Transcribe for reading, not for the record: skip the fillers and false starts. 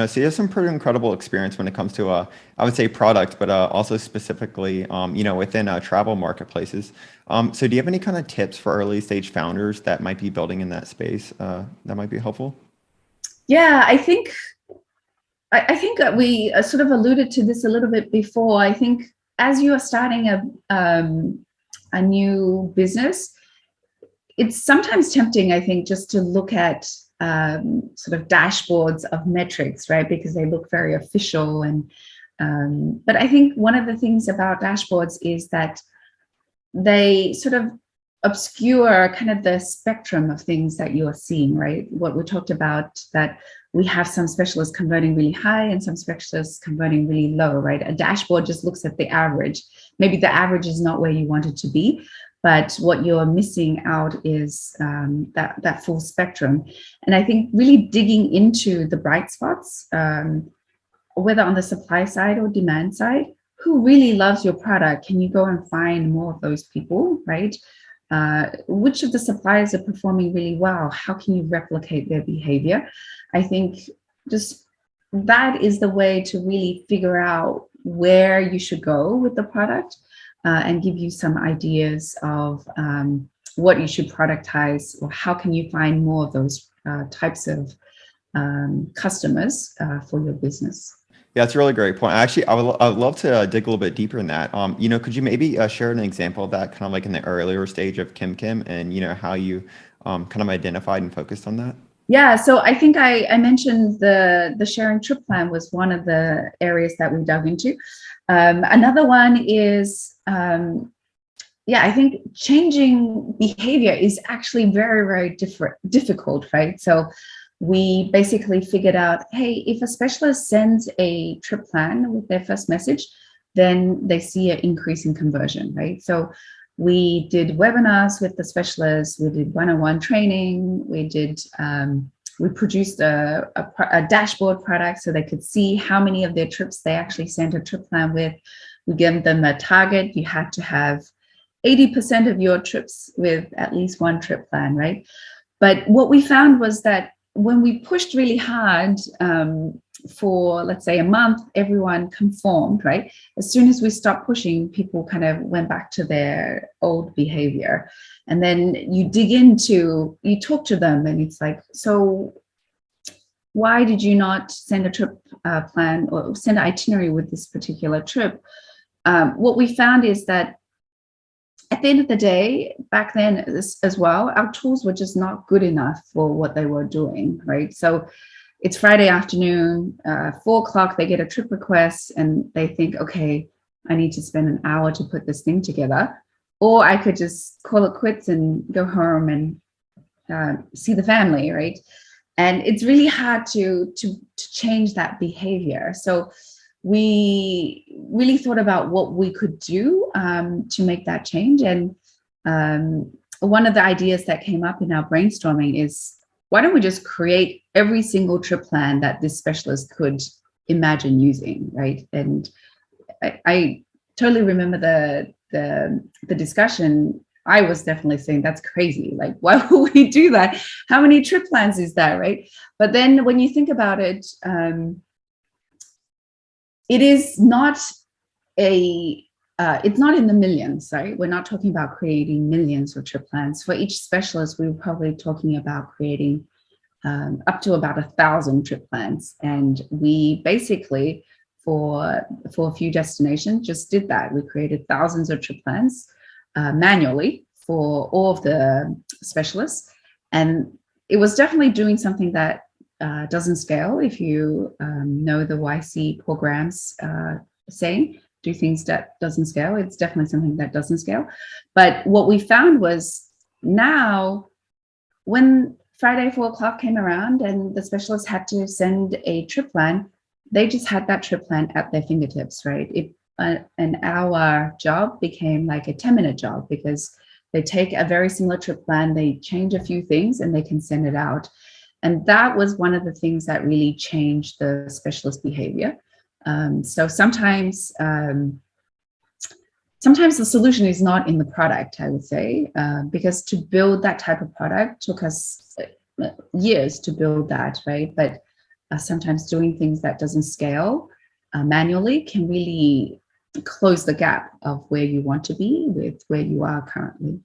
So you have some pretty incredible experience when it comes to, I would say product, but also specifically, within travel marketplaces. So do you have any kind of tips for early stage founders that might be building in that space that might be helpful? Yeah, I think that we sort of alluded to this a little bit before. I think as you are starting a new business, it's sometimes tempting, I think, just to look at sort of dashboards of metrics, right? Because they look very official. But I think one of the things about dashboards is that they sort of obscure kind of the spectrum of things that you are seeing, right? What we talked about, that we have some specialists converting really high and some specialists converting really low, right? A dashboard just looks at the average. Maybe the average is not where you want it to be, but what you're missing out is that full spectrum. And I think really digging into the bright spots, whether on the supply side or demand side, who really loves your product? Can you go and find more of those people, right? Which of the suppliers are performing really well? How can you replicate their behavior? I think just that is the way to really figure out where you should go with the product and give you some ideas of what you should productize, or how can you find more of those types of customers for your business. Yeah, that's a really great point. Actually, I would love to dig a little bit deeper in that. Could you maybe share an example of that, kind of like in the earlier stage of Kimkim, and how you kind of identified and focused on that? Yeah, so I think I mentioned the sharing trip plan was one of the areas that we dug into. Another one is, I think changing behavior is actually very, very difficult, right? So we basically figured out, hey, if a specialist sends a trip plan with their first message, then they see an increase in conversion, right? So we did webinars with the specialists, we did one-on-one training, we produced a dashboard product so they could see how many of their trips they actually sent a trip plan with. We gave them a target. You had to have 80% of your trips with at least one trip plan, right? But what we found was that when we pushed really hard for, let's say, a month, everyone conformed, right? As soon as we stopped pushing, people kind of went back to their old behavior. And then you talk to them and it's like, so why did you not send a trip plan or send an itinerary with this particular trip? What we found is that at the end of the day, back then as well, our tools were just not good enough for what they were doing, right? So it's Friday afternoon, 4 o'clock, they get a trip request and they think, okay, I need to spend an hour to put this thing together. Or I could just call it quits and go home and see the family, right? And it's really hard to change that behavior. So we really thought about what we could do to make that change. And one of the ideas that came up in our brainstorming is, why don't we just create every single trip plan that this specialist could imagine using, right? And I totally remember the discussion. I was definitely saying, that's crazy. Like, why would we do that? How many trip plans is that, right? But then when you think about it, it is not it's not in the millions, right? We're not talking about creating millions of trip plans. For each specialist, we were probably talking about creating up to about 1,000 trip plans. And we basically, for a few destinations, just did that. We created thousands of trip plans manually for all of the specialists. And it was definitely doing something that doesn't scale. If you know the YC programs saying, do things that doesn't scale, it's definitely something that doesn't scale. But what we found was, now when Friday 4 o'clock came around and the specialist had to send a trip plan, they just had that trip plan at their fingertips, right? An hour job became like a 10-minute job, because they take a very similar trip plan, they change a few things and they can send it out. And that was one of the things that really changed the specialist behavior. So sometimes the solution is not in the product, I would say, because to build that type of product took us years to build that, right? But sometimes doing things that doesn't scale manually can really close the gap of where you want to be with where you are currently.